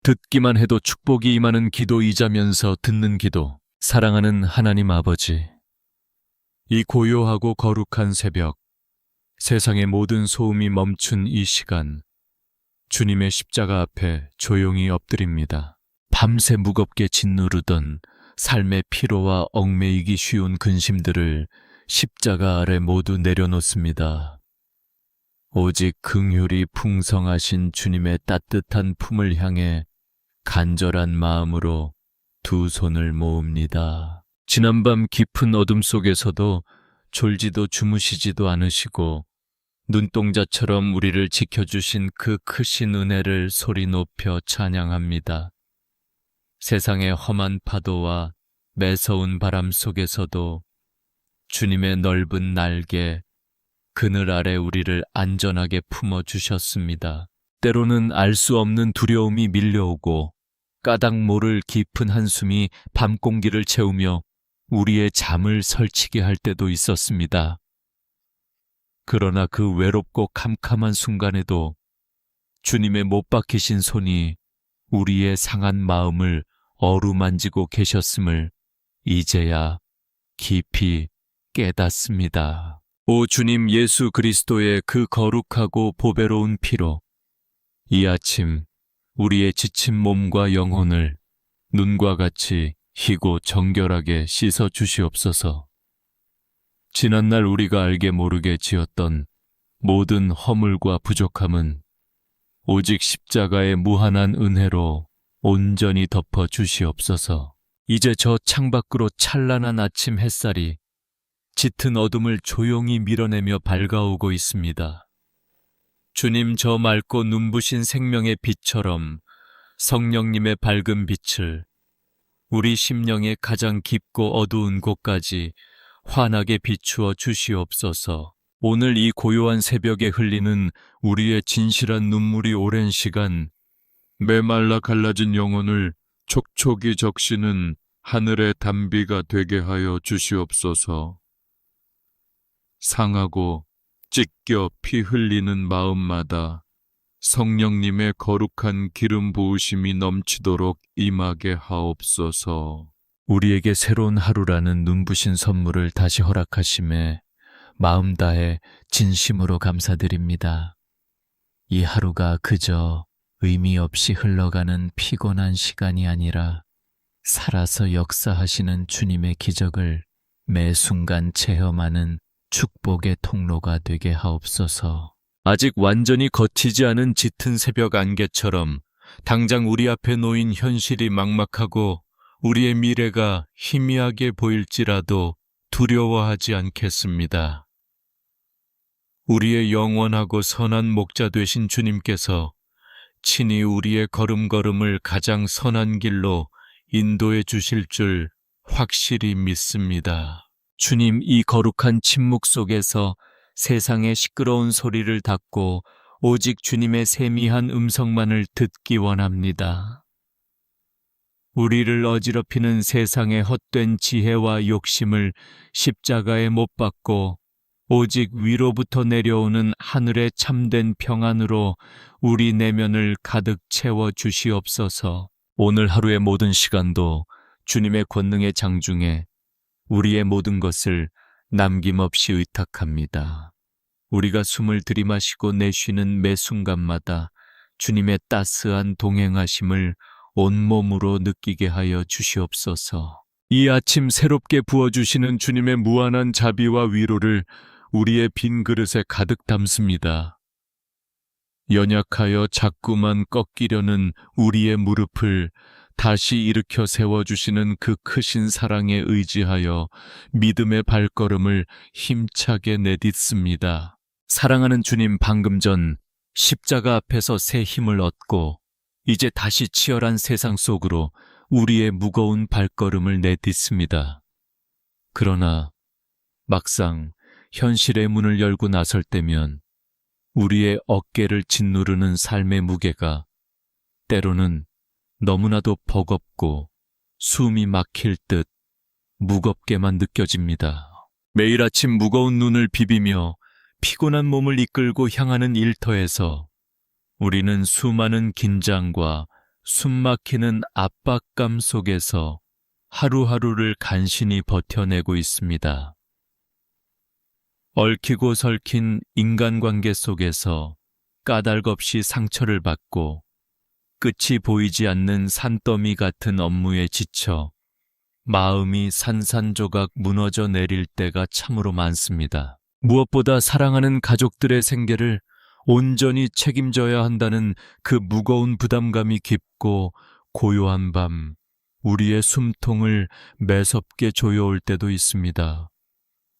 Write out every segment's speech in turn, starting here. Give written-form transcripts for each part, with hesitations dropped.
듣기만 해도 축복이 임하는 기도이자면서 듣는 기도. 사랑하는 하나님 아버지, 이 고요하고 거룩한 새벽, 세상의 모든 소음이 멈춘 이 시간, 주님의 십자가 앞에 조용히 엎드립니다. 밤새 무겁게 짓누르던 삶의 피로와 얽매이기 쉬운 근심들을 십자가 아래 모두 내려놓습니다. 오직 긍휼이 풍성하신 주님의 따뜻한 품을 향해 간절한 마음으로 두 손을 모읍니다. 지난밤 깊은 어둠 속에서도 졸지도 주무시지도 않으시고 눈동자처럼 우리를 지켜주신 그 크신 은혜를 소리 높여 찬양합니다. 세상의 험한 파도와 매서운 바람 속에서도 주님의 넓은 날개, 그늘 아래 우리를 안전하게 품어주셨습니다. 때로는 알 수 없는 두려움이 밀려오고 까닭 모를 깊은 한숨이 밤 공기를 채우며 우리의 잠을 설치게 할 때도 있었습니다. 그러나 그 외롭고 캄캄한 순간에도 주님의 못 박히신 손이 우리의 상한 마음을 어루만지고 계셨음을 이제야 깊이 깨닫습니다. 오 주님 예수 그리스도의 그 거룩하고 보배로운 피로 이 아침 우리의 지친 몸과 영혼을 눈과 같이 희고 정결하게 씻어 주시옵소서. 지난날 우리가 알게 모르게 지었던 모든 허물과 부족함은 오직 십자가의 무한한 은혜로 온전히 덮어 주시옵소서. 이제 저 창밖으로 찬란한 아침 햇살이 짙은 어둠을 조용히 밀어내며 밝아오고 있습니다. 주님, 저 맑고 눈부신 생명의 빛처럼 성령님의 밝은 빛을 우리 심령의 가장 깊고 어두운 곳까지 환하게 비추어 주시옵소서. 오늘 이 고요한 새벽에 흘리는 우리의 진실한 눈물이 오랜 시간 메말라 갈라진 영혼을 촉촉이 적시는 하늘의 단비가 되게 하여 주시옵소서. 상하고 찢겨 피 흘리는 마음마다 성령님의 거룩한 기름 부으심이 넘치도록 임하게 하옵소서. 우리에게 새로운 하루라는 눈부신 선물을 다시 허락하심에 마음 다해 진심으로 감사드립니다. 이 하루가 그저 의미 없이 흘러가는 피곤한 시간이 아니라 살아서 역사하시는 주님의 기적을 매 순간 체험하는 축복의 통로가 되게 하옵소서. 아직 완전히 걷히지 않은 짙은 새벽 안개처럼 당장 우리 앞에 놓인 현실이 막막하고 우리의 미래가 희미하게 보일지라도 두려워하지 않겠습니다. 우리의 영원하고 선한 목자 되신 주님께서 친히 우리의 걸음걸음을 가장 선한 길로 인도해 주실 줄 확실히 믿습니다. 주님, 이 거룩한 침묵 속에서 세상의 시끄러운 소리를 닫고 오직 주님의 세미한 음성만을 듣기 원합니다. 우리를 어지럽히는 세상의 헛된 지혜와 욕심을 십자가에 못 박고 오직 위로부터 내려오는 하늘의 참된 평안으로 우리 내면을 가득 채워 주시옵소서. 오늘 하루의 모든 시간도 주님의 권능의 장중에 우리의 모든 것을 남김없이 의탁합니다. 우리가 숨을 들이마시고 내쉬는 매 순간마다 주님의 따스한 동행하심을 온몸으로 느끼게 하여 주시옵소서. 이 아침 새롭게 부어주시는 주님의 무한한 자비와 위로를 우리의 빈 그릇에 가득 담습니다. 연약하여 자꾸만 꺾이려는 우리의 무릎을 다시 일으켜 세워주시는 그 크신 사랑에 의지하여 믿음의 발걸음을 힘차게 내딛습니다. 사랑하는 주님, 방금 전 십자가 앞에서 새 힘을 얻고 이제 다시 치열한 세상 속으로 우리의 무거운 발걸음을 내딛습니다. 그러나 막상 현실의 문을 열고 나설 때면 우리의 어깨를 짓누르는 삶의 무게가 때로는 너무나도 버겁고 숨이 막힐 듯 무겁게만 느껴집니다. 매일 아침 무거운 눈을 비비며 피곤한 몸을 이끌고 향하는 일터에서 우리는 수많은 긴장과 숨막히는 압박감 속에서 하루하루를 간신히 버텨내고 있습니다. 얽히고 설킨 인간관계 속에서 까닭없이 상처를 받고 끝이 보이지 않는 산더미 같은 업무에 지쳐 마음이 산산조각 무너져 내릴 때가 참으로 많습니다. 무엇보다 사랑하는 가족들의 생계를 온전히 책임져야 한다는 그 무거운 부담감이 깊고 고요한 밤, 우리의 숨통을 매섭게 조여올 때도 있습니다.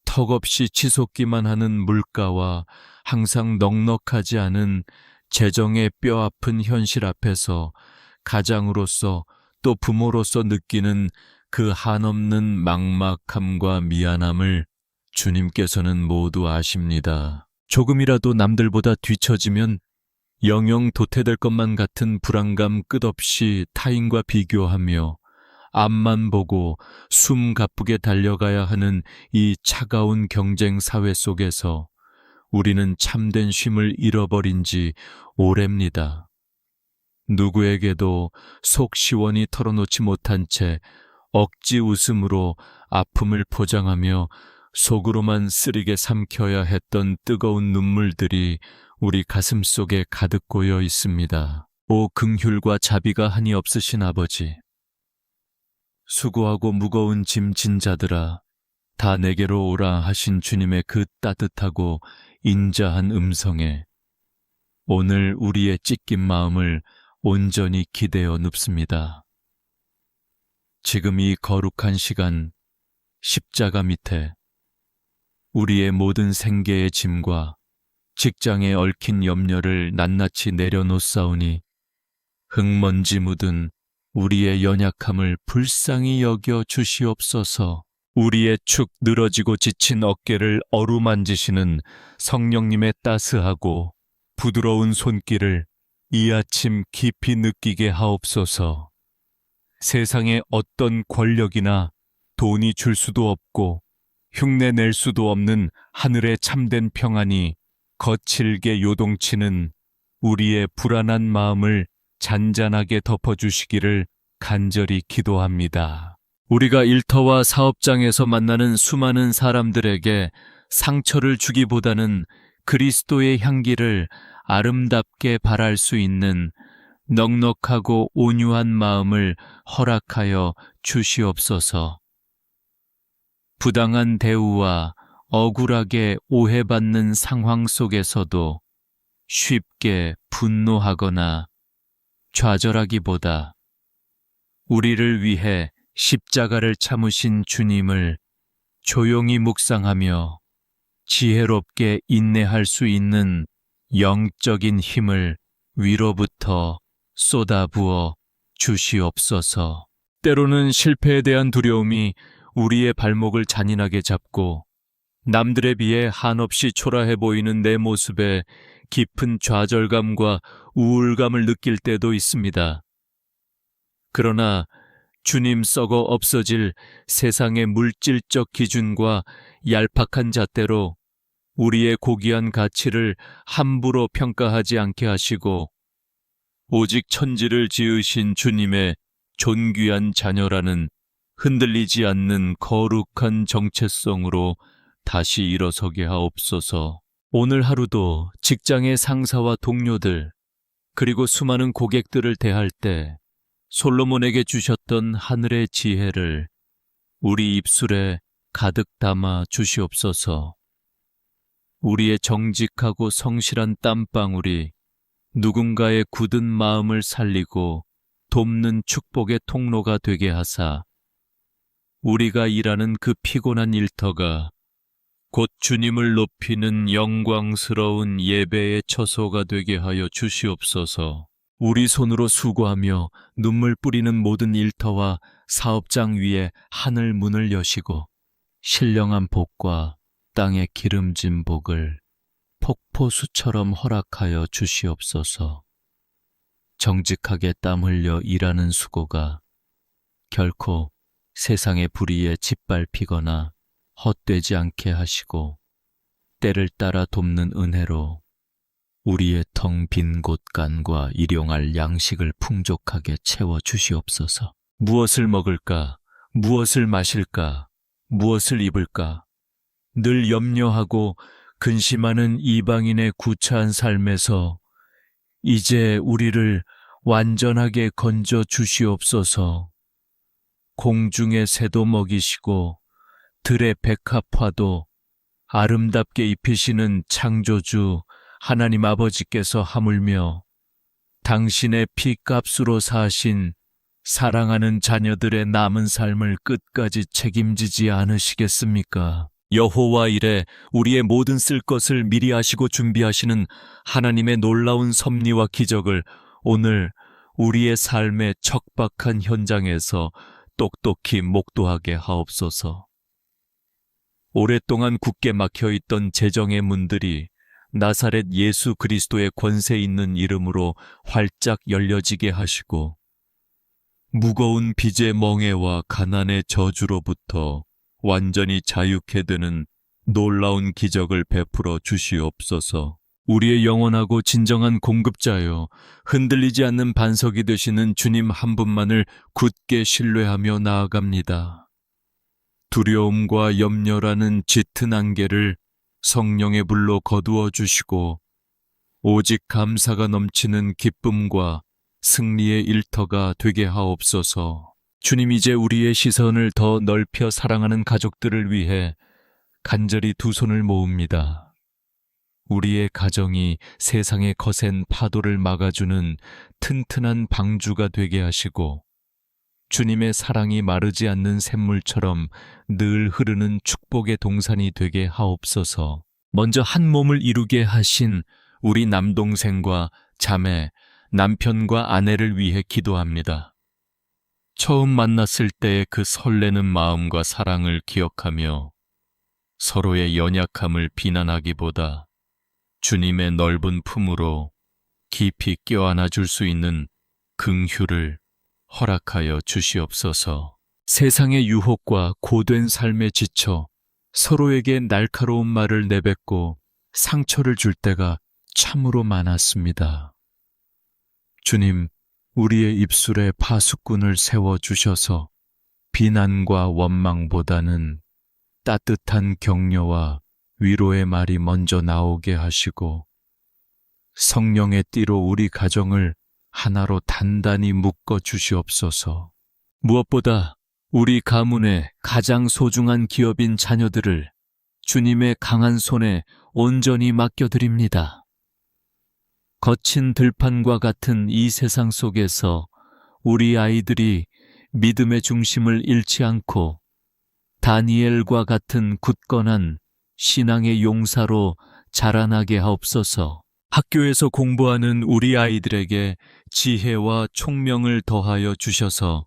턱없이 치솟기만 하는 물가와 항상 넉넉하지 않은 재정의 뼈아픈 현실 앞에서 가장으로서 또 부모로서 느끼는 그 한없는 막막함과 미안함을 주님께서는 모두 아십니다. 조금이라도 남들보다 뒤처지면 영영 도태될 것만 같은 불안감 끝없이 타인과 비교하며 앞만 보고 숨 가쁘게 달려가야 하는 이 차가운 경쟁 사회 속에서 우리는 참된 쉼을 잃어버린 지 오래입니다. 누구에게도 속 시원히 털어놓지 못한 채 억지 웃음으로 아픔을 포장하며 속으로만 쓰리게 삼켜야 했던 뜨거운 눈물들이 우리 가슴 속에 가득 고여 있습니다. 오 긍휼과 자비가 한이 없으신 아버지, 수고하고 무거운 짐 진 자들아 다 내게로 오라 하신 주님의 그 따뜻하고 인자한 음성에 오늘 우리의 찢긴 마음을 온전히 기대어 눕습니다. 지금 이 거룩한 시간 십자가 밑에 우리의 모든 생계의 짐과 직장에 얽힌 염려를 낱낱이 내려놓사오니 흙먼지 묻은 우리의 연약함을 불쌍히 여겨 주시옵소서. 우리의 축 늘어지고 지친 어깨를 어루만지시는 성령님의 따스하고 부드러운 손길을 이 아침 깊이 느끼게 하옵소서. 세상에 어떤 권력이나 돈이 줄 수도 없고 흉내 낼 수도 없는 하늘의 참된 평안이 거칠게 요동치는 우리의 불안한 마음을 잔잔하게 덮어주시기를 간절히 기도합니다. 우리가 일터와 사업장에서 만나는 수많은 사람들에게 상처를 주기보다는 그리스도의 향기를 아름답게 발할 수 있는 넉넉하고 온유한 마음을 허락하여 주시옵소서. 부당한 대우와 억울하게 오해받는 상황 속에서도 쉽게 분노하거나 좌절하기보다 우리를 위해 십자가를 참으신 주님을 조용히 묵상하며 지혜롭게 인내할 수 있는 영적인 힘을 위로부터 쏟아부어 주시옵소서. 때로는 실패에 대한 두려움이 우리의 발목을 잔인하게 잡고 남들에 비해 한없이 초라해 보이는 내 모습에 깊은 좌절감과 우울감을 느낄 때도 있습니다. 그러나 주님 썩어 없어질 세상의 물질적 기준과 얄팍한 잣대로 우리의 고귀한 가치를 함부로 평가하지 않게 하시고 오직 천지를 지으신 주님의 존귀한 자녀라는 흔들리지 않는 거룩한 정체성으로 다시 일어서게 하옵소서. 오늘 하루도 직장의 상사와 동료들 그리고 수많은 고객들을 대할 때 솔로몬에게 주셨던 하늘의 지혜를 우리 입술에 가득 담아 주시옵소서. 우리의 정직하고 성실한 땀방울이 누군가의 굳은 마음을 살리고 돕는 축복의 통로가 되게 하사 우리가 일하는 그 피곤한 일터가 곧 주님을 높이는 영광스러운 예배의 처소가 되게 하여 주시옵소서. 우리 손으로 수고하며 눈물 뿌리는 모든 일터와 사업장 위에 하늘 문을 여시고 신령한 복과 땅에 기름진 복을 폭포수처럼 허락하여 주시옵소서. 정직하게 땀 흘려 일하는 수고가 결코 세상의 불의에 짓밟히거나 헛되지 않게 하시고 때를 따라 돕는 은혜로 우리의 텅 빈 곳간과 일용할 양식을 풍족하게 채워 주시옵소서. 무엇을 먹을까? 무엇을 마실까? 무엇을 입을까? 늘 염려하고 근심하는 이방인의 구차한 삶에서 이제 우리를 완전하게 건져 주시옵소서. 공중의 새도 먹이시고 들의 백합화도 아름답게 입히시는 창조주 하나님 아버지께서 하물며 당신의 피값으로 사신 사랑하는 자녀들의 남은 삶을 끝까지 책임지지 않으시겠습니까? 여호와 이레 우리의 모든 쓸 것을 미리 아시고 준비하시는 하나님의 놀라운 섭리와 기적을 오늘 우리의 삶의 척박한 현장에서 똑똑히 목도하게 하옵소서. 오랫동안 굳게 막혀있던 재정의 문들이 나사렛 예수 그리스도의 권세 있는 이름으로 활짝 열려지게 하시고 무거운 빚의 멍에와 가난의 저주로부터 완전히 자유케 되는 놀라운 기적을 베풀어 주시옵소서. 우리의 영원하고 진정한 공급자여 흔들리지 않는 반석이 되시는 주님 한 분만을 굳게 신뢰하며 나아갑니다. 두려움과 염려라는 짙은 안개를 성령의 불로 거두어 주시고 오직 감사가 넘치는 기쁨과 승리의 일터가 되게 하옵소서. 주님, 이제 우리의 시선을 더 넓혀 사랑하는 가족들을 위해 간절히 두 손을 모읍니다. 우리의 가정이 세상의 거센 파도를 막아주는 튼튼한 방주가 되게 하시고 주님의 사랑이 마르지 않는 샘물처럼 늘 흐르는 축복의 동산이 되게 하옵소서. 먼저 한 몸을 이루게 하신 우리 남동생과 자매, 남편과 아내를 위해 기도합니다. 처음 만났을 때의 그 설레는 마음과 사랑을 기억하며 서로의 연약함을 비난하기보다 주님의 넓은 품으로 깊이 껴안아 줄 수 있는 긍휼을 허락하여 주시옵소서. 세상의 유혹과 고된 삶에 지쳐 서로에게 날카로운 말을 내뱉고 상처를 줄 때가 참으로 많았습니다. 주님, 우리의 입술에 파수꾼을 세워주셔서 비난과 원망보다는 따뜻한 격려와 위로의 말이 먼저 나오게 하시고 성령의 띠로 우리 가정을 하나로 단단히 묶어 주시옵소서. 무엇보다 우리 가문의 가장 소중한 기업인 자녀들을 주님의 강한 손에 온전히 맡겨드립니다. 거친 들판과 같은 이 세상 속에서 우리 아이들이 믿음의 중심을 잃지 않고 다니엘과 같은 굳건한 신앙의 용사로 자라나게 하옵소서. 학교에서 공부하는 우리 아이들에게 지혜와 총명을 더하여 주셔서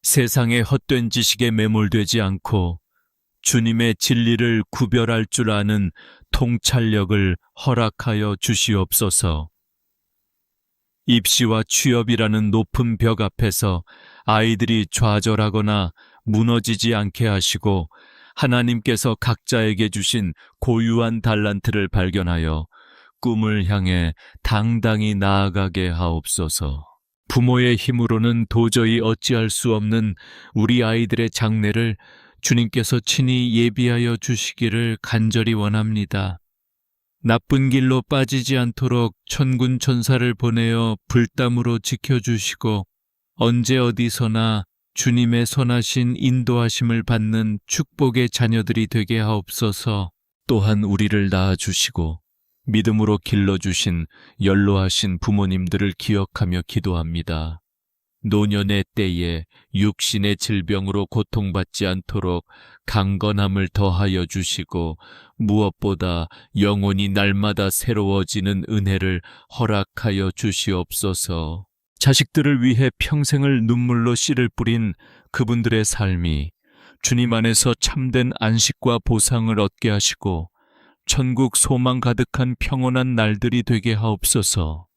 세상의 헛된 지식에 매몰되지 않고 주님의 진리를 구별할 줄 아는 통찰력을 허락하여 주시옵소서. 입시와 취업이라는 높은 벽 앞에서 아이들이 좌절하거나 무너지지 않게 하시고 하나님께서 각자에게 주신 고유한 달란트를 발견하여 꿈을 향해 당당히 나아가게 하옵소서. 부모의 힘으로는 도저히 어찌할 수 없는 우리 아이들의 장래를 주님께서 친히 예비하여 주시기를 간절히 원합니다. 나쁜 길로 빠지지 않도록 천군 천사를 보내어 불담으로 지켜주시고 언제 어디서나 주님의 선하신 인도하심을 받는 축복의 자녀들이 되게 하옵소서. 또한 우리를 낳아주시고 믿음으로 길러주신 연로하신 부모님들을 기억하며 기도합니다. 노년의 때에 육신의 질병으로 고통받지 않도록 강건함을 더하여 주시고 무엇보다 영혼이 날마다 새로워지는 은혜를 허락하여 주시옵소서. 자식들을 위해 평생을 눈물로 씨를 뿌린 그분들의 삶이 주님 안에서 참된 안식과 보상을 얻게 하시고 천국 소망 가득한 평온한 날들이 되게 하옵소서.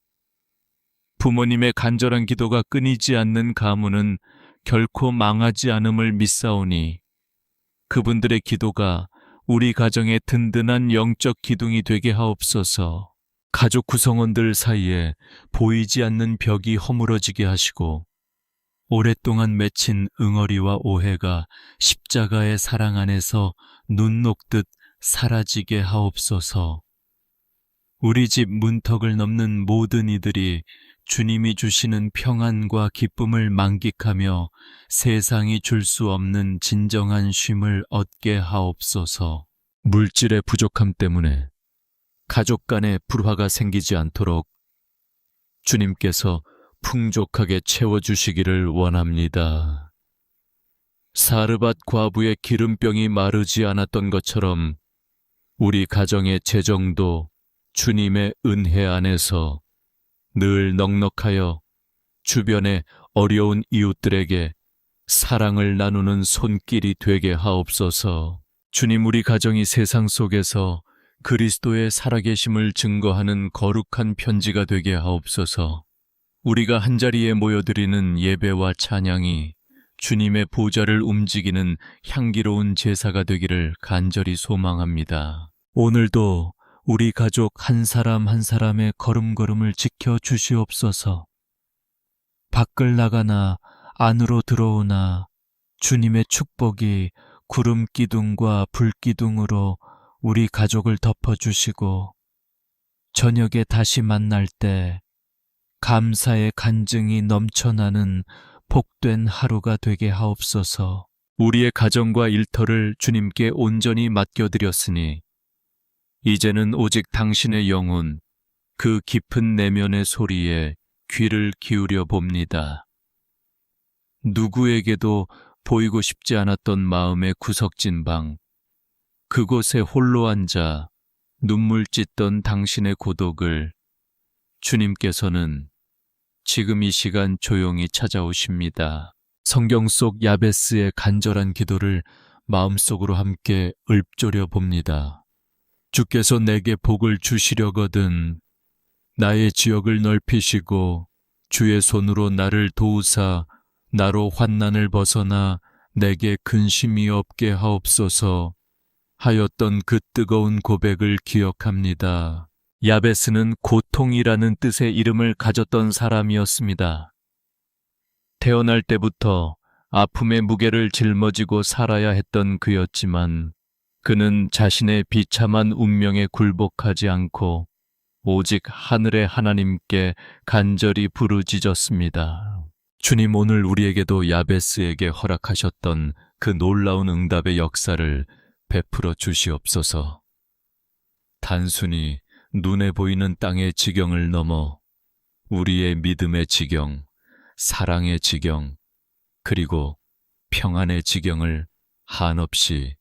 부모님의 간절한 기도가 끊이지 않는 가문은 결코 망하지 않음을 믿사오니 그분들의 기도가 우리 가정의 든든한 영적 기둥이 되게 하옵소서. 가족 구성원들 사이에 보이지 않는 벽이 허물어지게 하시고 오랫동안 맺힌 응어리와 오해가 십자가의 사랑 안에서 눈 녹듯 사라지게 하옵소서. 우리 집 문턱을 넘는 모든 이들이 주님이 주시는 평안과 기쁨을 만끽하며 세상이 줄 수 없는 진정한 쉼을 얻게 하옵소서. 물질의 부족함 때문에 가족 간에 불화가 생기지 않도록 주님께서 풍족하게 채워주시기를 원합니다. 사르밧 과부의 기름병이 마르지 않았던 것처럼 우리 가정의 재정도 주님의 은혜 안에서 늘 넉넉하여 주변의 어려운 이웃들에게 사랑을 나누는 손길이 되게 하옵소서. 주님, 우리 가정이 세상 속에서 그리스도의 살아계심을 증거하는 거룩한 편지가 되게 하옵소서. 우리가 한자리에 모여드리는 예배와 찬양이 주님의 보좌를 움직이는 향기로운 제사가 되기를 간절히 소망합니다. 오늘도 우리 가족 한 사람 한 사람의 걸음걸음을 지켜 주시옵소서. 밖을 나가나 안으로 들어오나 주님의 축복이 구름 기둥과 불 기둥으로 우리 가족을 덮어주시고 저녁에 다시 만날 때 감사의 간증이 넘쳐나는 복된 하루가 되게 하옵소서. 우리의 가정과 일터를 주님께 온전히 맡겨드렸으니 이제는 오직 당신의 영혼, 그 깊은 내면의 소리에 귀를 기울여 봅니다. 누구에게도 보이고 싶지 않았던 마음의 구석진 방, 그곳에 홀로 앉아 눈물 찢던 당신의 고독을 주님께서는 지금 이 시간 조용히 찾아오십니다. 성경 속 야베스의 간절한 기도를 마음속으로 함께 읊조려 봅니다. 주께서 내게 복을 주시려거든 나의 지역을 넓히시고 주의 손으로 나를 도우사 나로 환난을 벗어나 내게 근심이 없게 하옵소서 하였던 그 뜨거운 고백을 기억합니다. 야베스는 고통이라는 뜻의 이름을 가졌던 사람이었습니다. 태어날 때부터 아픔의 무게를 짊어지고 살아야 했던 그였지만 그는 자신의 비참한 운명에 굴복하지 않고 오직 하늘의 하나님께 간절히 부르짖었습니다. 주님, 오늘 우리에게도 야베스에게 허락하셨던 그 놀라운 응답의 역사를 베풀어 주시옵소서. 단순히 눈에 보이는 땅의 지경을 넘어 우리의 믿음의 지경, 사랑의 지경, 그리고 평안의 지경을 한없이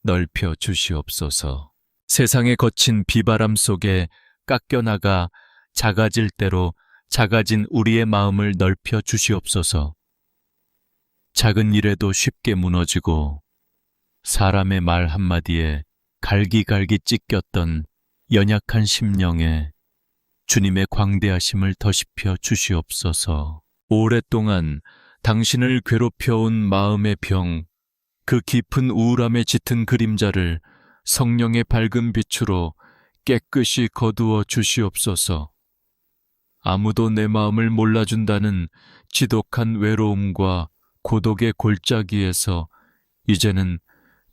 넓혀 주시옵소서. 세상의 거친 비바람 속에 깎여나가 작아질 대로 작아진 우리의 마음을 넓혀 주시옵소서. 작은 일에도 쉽게 무너지고 사람의 말 한마디에 갈기갈기 찢겼던 연약한 심령에 주님의 광대하심을 더시펴 주시옵소서. 오랫동안 당신을 괴롭혀온 마음의 병, 그 깊은 우울함에 짙은 그림자를 성령의 밝은 빛으로 깨끗이 거두어 주시옵소서. 아무도 내 마음을 몰라준다는 지독한 외로움과 고독의 골짜기에서 이제는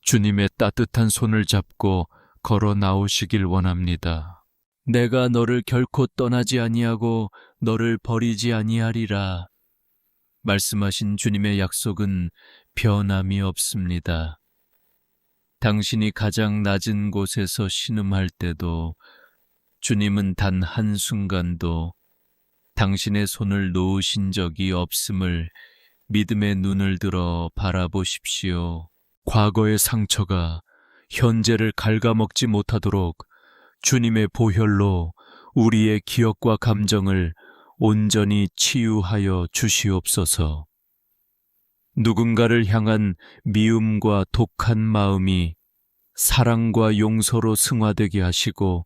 주님의 따뜻한 손을 잡고 걸어 나오시길 원합니다. 내가 너를 결코 떠나지 아니하고 너를 버리지 아니하리라. 말씀하신 주님의 약속은 변함이 없습니다. 당신이 가장 낮은 곳에서 신음할 때도 주님은 단 한순간도 당신의 손을 놓으신 적이 없음을 믿음의 눈을 들어 바라보십시오. 과거의 상처가 현재를 갉아먹지 못하도록 주님의 보혈로 우리의 기억과 감정을 온전히 치유하여 주시옵소서. 누군가를 향한 미움과 독한 마음이 사랑과 용서로 승화되게 하시고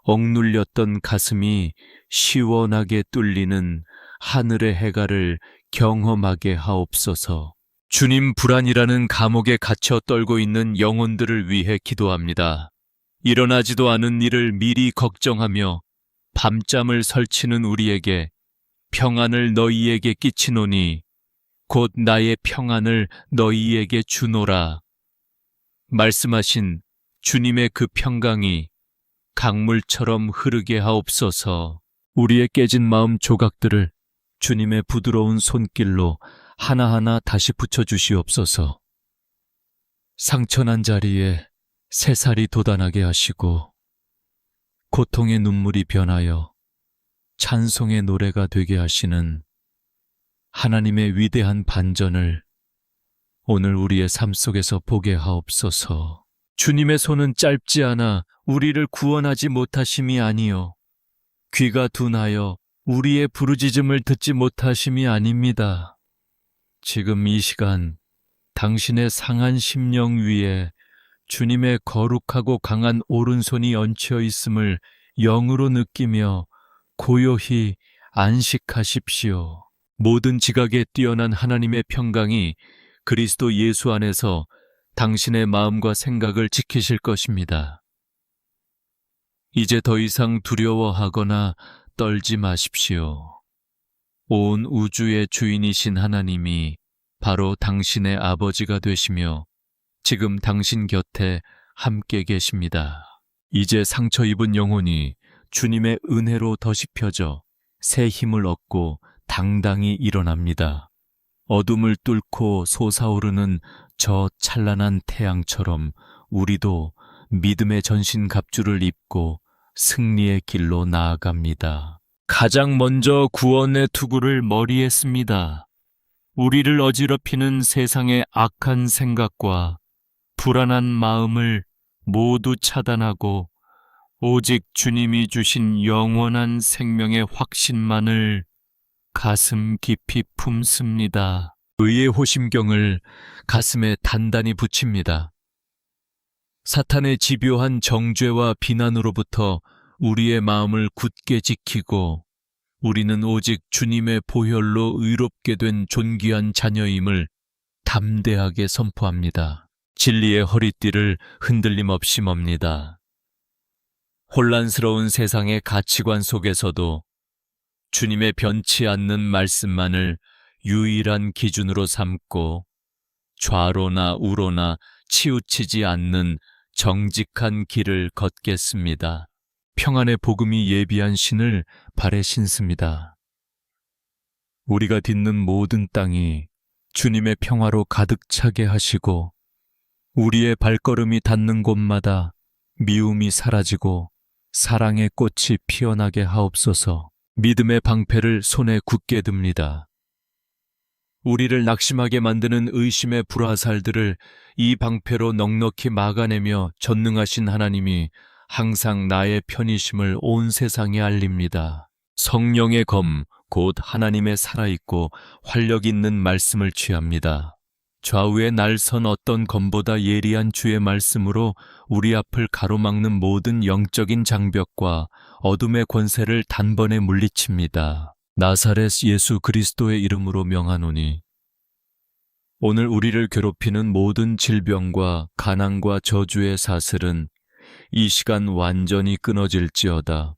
억눌렸던 가슴이 시원하게 뚫리는 하늘의 해가를 경험하게 하옵소서. 주님, 불안이라는 감옥에 갇혀 떨고 있는 영혼들을 위해 기도합니다. 일어나지도 않은 일을 미리 걱정하며 밤잠을 설치는 우리에게 평안을 너희에게 끼치노니 곧 나의 평안을 너희에게 주노라. 말씀하신 주님의 그 평강이 강물처럼 흐르게 하옵소서. 우리의 깨진 마음 조각들을 주님의 부드러운 손길로 하나하나 다시 붙여주시옵소서. 상처난 자리에 새살이 돋아나게 하시고 고통의 눈물이 변하여 찬송의 노래가 되게 하시는 하나님의 위대한 반전을 오늘 우리의 삶 속에서 보게 하옵소서. 주님의 손은 짧지 않아 우리를 구원하지 못하심이 아니요 귀가 둔하여 우리의 부르짖음을 듣지 못하심이 아닙니다. 지금 이 시간 당신의 상한 심령 위에 주님의 거룩하고 강한 오른손이 얹혀 있음을 영으로 느끼며 고요히 안식하십시오. 모든 지각에 뛰어난 하나님의 평강이 그리스도 예수 안에서 당신의 마음과 생각을 지키실 것입니다. 이제 더 이상 두려워하거나 떨지 마십시오. 온 우주의 주인이신 하나님이 바로 당신의 아버지가 되시며 지금 당신 곁에 함께 계십니다. 이제 상처 입은 영혼이 주님의 은혜로 더씹혀져 새 힘을 얻고 당당히 일어납니다. 어둠을 뚫고 솟아오르는 저 찬란한 태양처럼 우리도 믿음의 전신 갑주를 입고 승리의 길로 나아갑니다. 가장 먼저 구원의 투구를 머리에 씁니다. 우리를 어지럽히는 세상의 악한 생각과 불안한 마음을 모두 차단하고 오직 주님이 주신 영원한 생명의 확신만을 가슴 깊이 품습니다. 의의 호심경을 가슴에 단단히 붙입니다. 사탄의 집요한 정죄와 비난으로부터 우리의 마음을 굳게 지키고 우리는 오직 주님의 보혈로 의롭게 된 존귀한 자녀임을 담대하게 선포합니다. 진리의 허리띠를 흔들림 없이 멉니다. 혼란스러운 세상의 가치관 속에서도 주님의 변치 않는 말씀만을 유일한 기준으로 삼고 좌로나 우로나 치우치지 않는 정직한 길을 걷겠습니다. 평안의 복음이 예비한 신을 발에 신습니다. 우리가 딛는 모든 땅이 주님의 평화로 가득 차게 하시고 우리의 발걸음이 닿는 곳마다 미움이 사라지고 사랑의 꽃이 피어나게 하옵소서. 믿음의 방패를 손에 굳게 듭니다. 우리를 낙심하게 만드는 의심의 불화살들을 이 방패로 넉넉히 막아내며 전능하신 하나님이 항상 나의 편이심을 온 세상에 알립니다. 성령의 검, 곧 하나님의 살아있고 활력 있는 말씀을 취합니다. 좌우에 날선 어떤 검보다 예리한 주의 말씀으로 우리 앞을 가로막는 모든 영적인 장벽과 어둠의 권세를 단번에 물리칩니다. 나사렛 예수 그리스도의 이름으로 명하노니 오늘 우리를 괴롭히는 모든 질병과 가난과 저주의 사슬은 이 시간 완전히 끊어질지어다.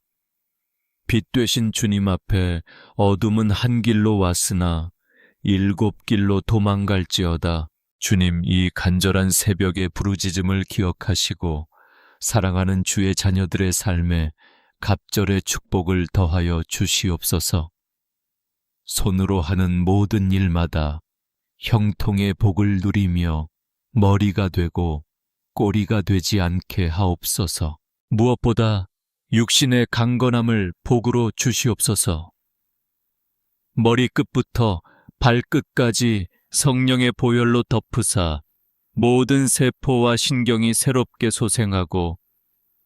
빛 되신 주님 앞에 어둠은 한 길로 왔으나 7길로 도망갈지어다. 주님, 이 간절한 새벽의 부르짖음을 기억하시고 사랑하는 주의 자녀들의 삶에 갑절의 축복을 더하여 주시옵소서. 손으로 하는 모든 일마다 형통의 복을 누리며 머리가 되고 꼬리가 되지 않게 하옵소서. 무엇보다 육신의 강건함을 복으로 주시옵소서. 머리끝부터 발끝까지 성령의 보혈로 덮으사 모든 세포와 신경이 새롭게 소생하고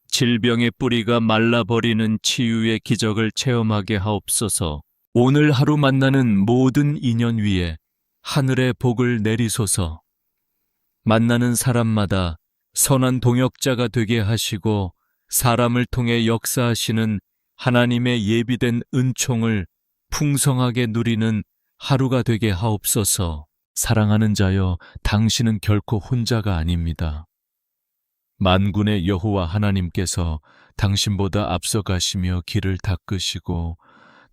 질병의 뿌리가 말라버리는 치유의 기적을 체험하게 하옵소서. 오늘 하루 만나는 모든 인연 위에 하늘의 복을 내리소서. 만나는 사람마다 선한 동역자가 되게 하시고 사람을 통해 역사하시는 하나님의 예비된 은총을 풍성하게 누리는 하루가 되게 하옵소서. 사랑하는 자여, 당신은 결코 혼자가 아닙니다. 만군의 여호와 하나님께서 당신보다 앞서가시며 길을 닦으시고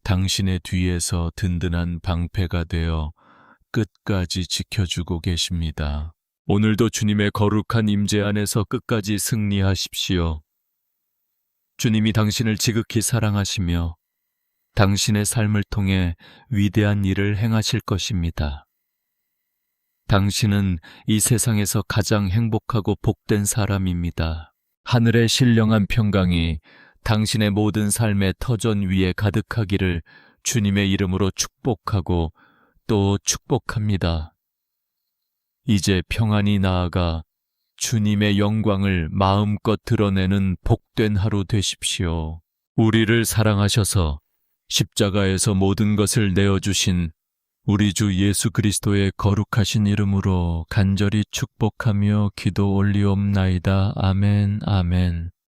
당신의 뒤에서 든든한 방패가 되어 끝까지 지켜주고 계십니다. 오늘도 주님의 거룩한 임재 안에서 끝까지 승리하십시오. 주님이 당신을 지극히 사랑하시며 당신의 삶을 통해 위대한 일을 행하실 것입니다. 당신은 이 세상에서 가장 행복하고 복된 사람입니다. 하늘의 신령한 평강이 당신의 모든 삶의 터전 위에 가득하기를 주님의 이름으로 축복하고 또 축복합니다. 이제 평안히 나아가 주님의 영광을 마음껏 드러내는 복된 하루 되십시오. 우리를 사랑하셔서 십자가에서 모든 것을 내어주신 우리 주 예수 그리스도의 거룩하신 이름으로 간절히 축복하며 기도 올리옵나이다. 아멘, 아멘.